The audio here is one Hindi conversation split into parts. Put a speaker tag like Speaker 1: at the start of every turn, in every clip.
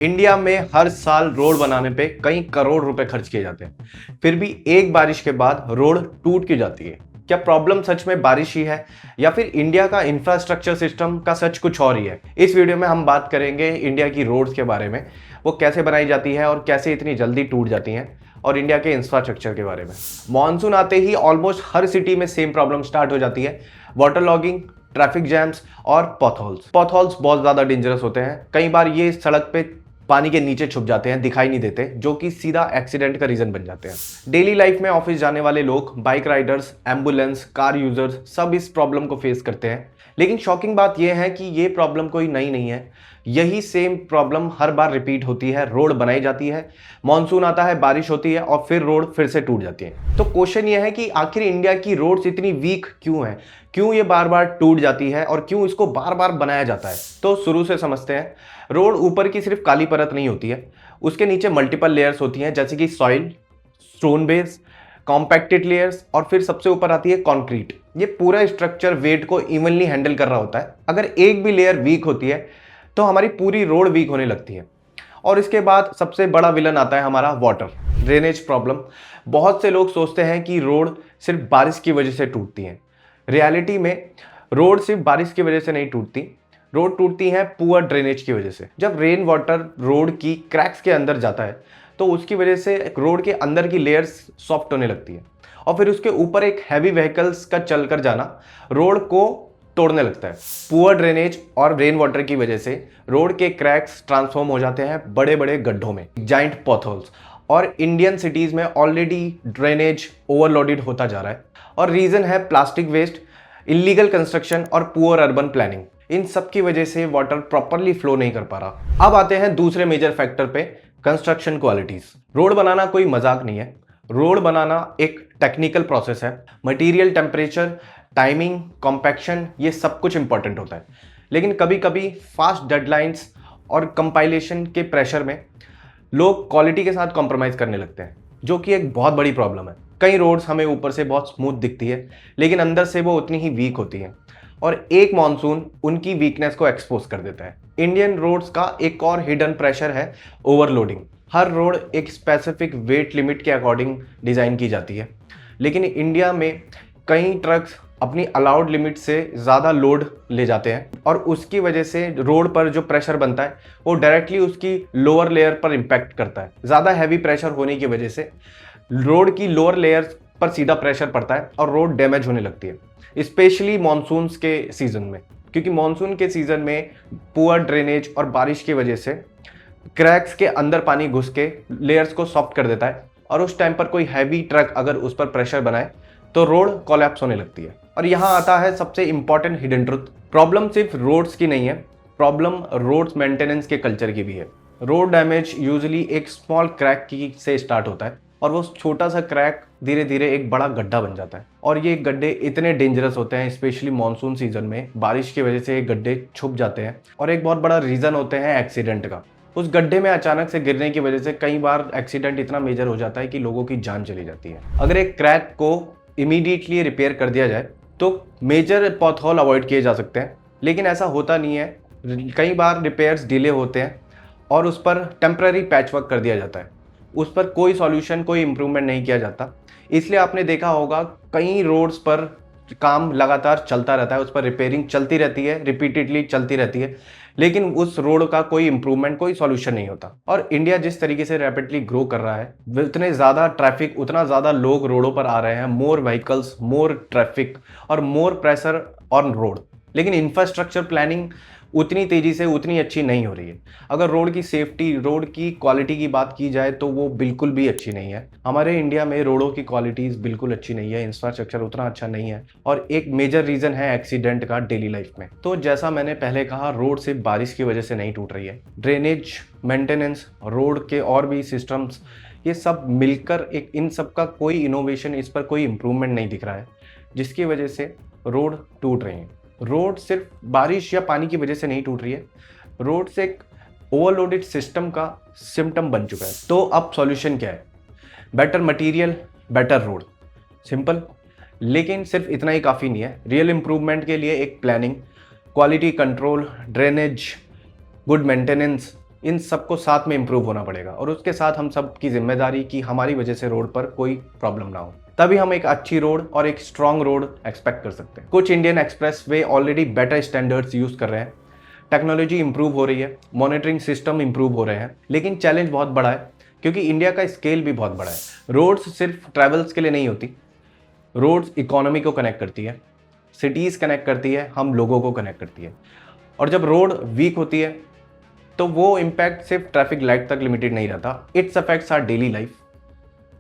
Speaker 1: इंडिया में हर साल रोड बनाने पे कई करोड़ रुपए खर्च किए जाते हैं। फिर भी एक बारिश के बाद रोड टूट क्यों जाती है? क्या प्रॉब्लम सच में बारिश ही है या फिर इंडिया का इंफ्रास्ट्रक्चर सिस्टम का सच कुछ और ही है? इस वीडियो में हम बात करेंगे इंडिया की रोड्स के बारे में, वो कैसे बनाई जाती है और कैसे इतनी जल्दी टूट जाती हैं, और इंडिया के इंफ्रास्ट्रक्चर के बारे में। मॉनसून आते ही ऑलमोस्ट हर सिटी में सेम प्रॉब्लम स्टार्ट हो जाती है, वाटर लॉगिंग, ट्रैफिक जैम्स और पॉथहोल्स। पॉथहोल्स बहुत ज्यादा डेंजरस होते हैं। कई बार ये सड़क पे पानी के नीचे छुप जाते हैं, दिखाई नहीं देते, जो कि सीधा एक्सीडेंट का रीजन बन जाते हैं। डेली लाइफ में ऑफिस जाने वाले लोग, bike Riders, ambulance, car users सब इस प्रॉब्लम को फेस करते हैं। लेकिन शॉकिंग बात यह है कि ये प्रॉब्लम कोई नई नहीं है। यही सेम प्रॉब्लम हर बार रिपीट होती है। रोड बनाई जाती है, मॉनसून आता है, बारिश होती है और फिर रोड फिर से टूट जाती है। तो क्वेश्चन ये है कि आखिर इंडिया की रोड्स इतनी वीक क्यों है, क्यों ये बार बार टूट जाती है और क्यों इसको बार बार बनाया जाता है? तो शुरू से समझते हैं। रोड ऊपर की सिर्फ काली परत नहीं होती है, उसके नीचे मल्टीपल लेयर्स होती हैं, जैसे कि soil, stone base, compacted layers और फिर सबसे ऊपर आती है कंक्रीट। ये पूरा स्ट्रक्चर वेट को इवनली हैंडल कर रहा होता है। अगर एक भी लेयर वीक होती है तो हमारी पूरी रोड वीक होने लगती है। और इसके बाद सबसे बड़ा विलन आता है हमारा वाटर, ड्रेनेज प्रॉब्लम। बहुत से लोग सोचते हैं कि रोड सिर्फ बारिश की वजह से टूटती हैं। रियलिटी में रोड सिर्फ बारिश की वजह से नहीं टूटती, रोड टूटती है पुअर ड्रेनेज की वजह से। जब रेन वाटर रोड की क्रैक्स के अंदर जाता है तो उसकी वजह से रोड के अंदर की लेयर्स सॉफ्ट होने लगती है और फिर उसके ऊपर एक हैवी व्हीकल्स का चलकर जाना रोड को तोड़ने लगता है। पुअर ड्रेनेज और रेन वाटर की वजह से रोड के क्रैक्स ट्रांसफॉर्म हो जाते हैं बड़े बड़े गड्ढों में, जाइंट पॉथहोल्स। और इंडियन सिटीज में ऑलरेडी ड्रेनेज ओवरलोडेड होता जा रहा है और रीजन है प्लास्टिक वेस्ट, इलीगल कंस्ट्रक्शन और पुअर अर्बन प्लानिंग। इन सब की वजह से वाटर प्रॉपरली फ्लो नहीं कर पा रहा। अब आते हैं दूसरे मेजर फैक्टर पे, कंस्ट्रक्शन क्वालिटीज। रोड बनाना कोई मजाक नहीं है। रोड बनाना एक टेक्निकल प्रोसेस है। मटेरियल, टेम्परेचर, टाइमिंग, कॉम्पैक्शन, ये सब कुछ इंपॉर्टेंट होता है। लेकिन कभी कभी फास्ट डेडलाइंस और कंपाइलेशन के प्रेशर में लोग क्वालिटी के साथ कॉम्प्रोमाइज करने लगते हैं, जो कि एक बहुत बड़ी प्रॉब्लम है। कई रोड्स हमें ऊपर से बहुत स्मूथ दिखती है लेकिन अंदर से वो उतनी ही वीक होती हैं और एक मॉनसून उनकी वीकनेस को एक्सपोज कर देता है। इंडियन रोड्स का एक और हिडन प्रेशर है ओवरलोडिंग। हर रोड एक स्पेसिफिक वेट लिमिट के अकॉर्डिंग डिज़ाइन की जाती है, लेकिन इंडिया में कई ट्रक्स अपनी अलाउड लिमिट से ज़्यादा लोड ले जाते हैं और उसकी वजह से रोड पर जो प्रेशर बनता है वो डायरेक्टली उसकी लोअर लेयर पर इम्पैक्ट करता है। ज़्यादा हैवी प्रेशर होने की वजह से रोड की लोअर लेयर्स पर सीधा प्रेशर पड़ता है और रोड डैमेज होने लगती है, स्पेशली मानसून्स के सीजन में। क्योंकि मानसून के सीजन में पुअर ड्रेनेज और बारिश की वजह से क्रैक्स के अंदर पानी घुस के लेयर्स को सॉफ्ट कर देता है और उस टाइम पर कोई हैवी ट्रक अगर उस पर प्रेशर बनाए तो रोड कोलैप्स होने लगती है। और यहाँ आता है सबसे इंपॉर्टेंट हिडन ट्रुथ। प्रॉब्लम सिर्फ रोड्स की नहीं है, प्रॉब्लम रोड्स मेंटेनेंस के कल्चर की भी है। रोड डैमेज यूजुअली एक स्मॉल क्रैक की से स्टार्ट होता है और वो छोटा सा क्रैक धीरे धीरे एक बड़ा गड्ढा बन जाता है। और ये गड्ढे इतने डेंजरस होते हैं, स्पेशली मानसून सीजन में बारिश की वजह से ये गड्ढे छुप जाते हैं और एक बहुत बड़ा रीज़न होते हैं एक्सीडेंट का। उस गड्ढे में अचानक से गिरने की वजह से कई बार एक्सीडेंट इतना मेजर हो जाता है कि लोगों की जान चली जाती है। अगर एक क्रैक को इमीडिएटली रिपेयर कर दिया जाए तो मेजर पॉथहोल अवॉइड किए जा सकते हैं, लेकिन ऐसा होता नहीं है। कई बार रिपेयर्स डिले होते हैं और उस पर टेम्पररी पैचवर्क कर दिया जाता है, उस पर कोई सॉल्यूशन, कोई इम्प्रूवमेंट नहीं किया जाता। इसलिए आपने देखा होगा कई रोड्स पर काम लगातार चलता रहता है, उस पर रिपेयरिंग चलती रहती है, रिपीटेडली चलती रहती है, लेकिन उस रोड का कोई इंप्रूवमेंट, कोई सॉल्यूशन नहीं होता। और इंडिया जिस तरीके से रैपिडली ग्रो कर रहा है, उतने ज़्यादा ट्रैफिक, उतना ज़्यादा लोग रोडों पर आ रहे हैं, मोर व्हीकल्स, मोर ट्रैफिक और मोर प्रेशर ऑन रोड, लेकिन इंफ्रास्ट्रक्चर प्लानिंग उतनी तेज़ी से उतनी अच्छी नहीं हो रही है। अगर रोड की सेफ्टी, रोड की क्वालिटी की बात की जाए तो वो बिल्कुल भी अच्छी नहीं है। हमारे इंडिया में रोडों की क्वालिटीज़ बिल्कुल अच्छी नहीं है, इंफ्रास्ट्रक्चर उतना अच्छा नहीं है और एक मेजर रीज़न है एक्सीडेंट का डेली लाइफ में। तो जैसा मैंने पहले कहा, रोड सिर्फ बारिश की वजह से नहीं टूट रही है। ड्रेनेज, मेंटेनेंस, रोड के और भी सिस्टम्स, ये सब मिलकर एक, इन सब का कोई इनोवेशन, इस पर कोई इम्प्रूवमेंट नहीं दिख रहा है, जिसकी वजह से रोड टूट रही हैं। रोड सिर्फ बारिश या पानी की वजह से नहीं टूट रही है, रोड से एक ओवरलोडेड सिस्टम का सिम्टम बन चुका है। तो अब सॉल्यूशन क्या है? Better material, better road, simple. लेकिन सिर्फ इतना ही काफ़ी नहीं है। रियल इम्प्रूवमेंट के लिए एक planning, quality control, drainage, good maintenance इन सबको साथ में इम्प्रूव होना पड़ेगा और उसके साथ हम सब की जिम्मेदारी कि हमारी वजह से रोड पर कोई प्रॉब्लम ना हो, तभी हम एक अच्छी रोड और एक स्ट्रॉन्ग रोड एक्सपेक्ट कर सकते हैं। कुछ Indian express way already better standards use कर रहे हैं, टेक्नोलॉजी इंप्रूव हो रही है, मॉनिटरिंग सिस्टम इंप्रूव हो रहे हैं, लेकिन चैलेंज बहुत बड़ा है क्योंकि इंडिया का स्केल भी बहुत बड़ा है। रोड्स सिर्फ ट्रैवल्स के लिए नहीं होती, रोड्स इकोनॉमी को कनेक्ट करती है, सिटीज़ कनेक्ट करती है, हम लोगों को कनेक्ट करती है। और जब रोड वीक होती है तो वो इम्पैक्ट सिर्फ ट्रैफिक लाइट तक लिमिटेड नहीं रहता, it's affects our daily life,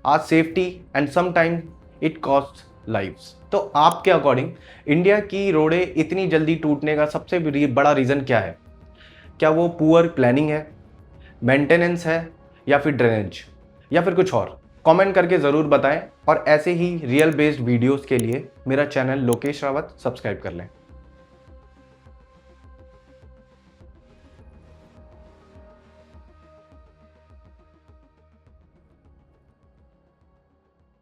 Speaker 1: our safety and sometime it cost lives. तो आपके अकॉर्डिंग इंडिया की रोडें इतनी जल्दी टूटने का सबसे बड़ा रीज़न क्या है? क्या वो पुअर प्लानिंग है, मेंटेनेंस है, या फिर ड्रेनेज, या फिर कुछ और? कमेंट करके ज़रूर बताएं और ऐसे ही रियल बेस्ड वीडियोस के लिए मेरा चैनल लोकेश रावत सब्सक्राइब कर लें।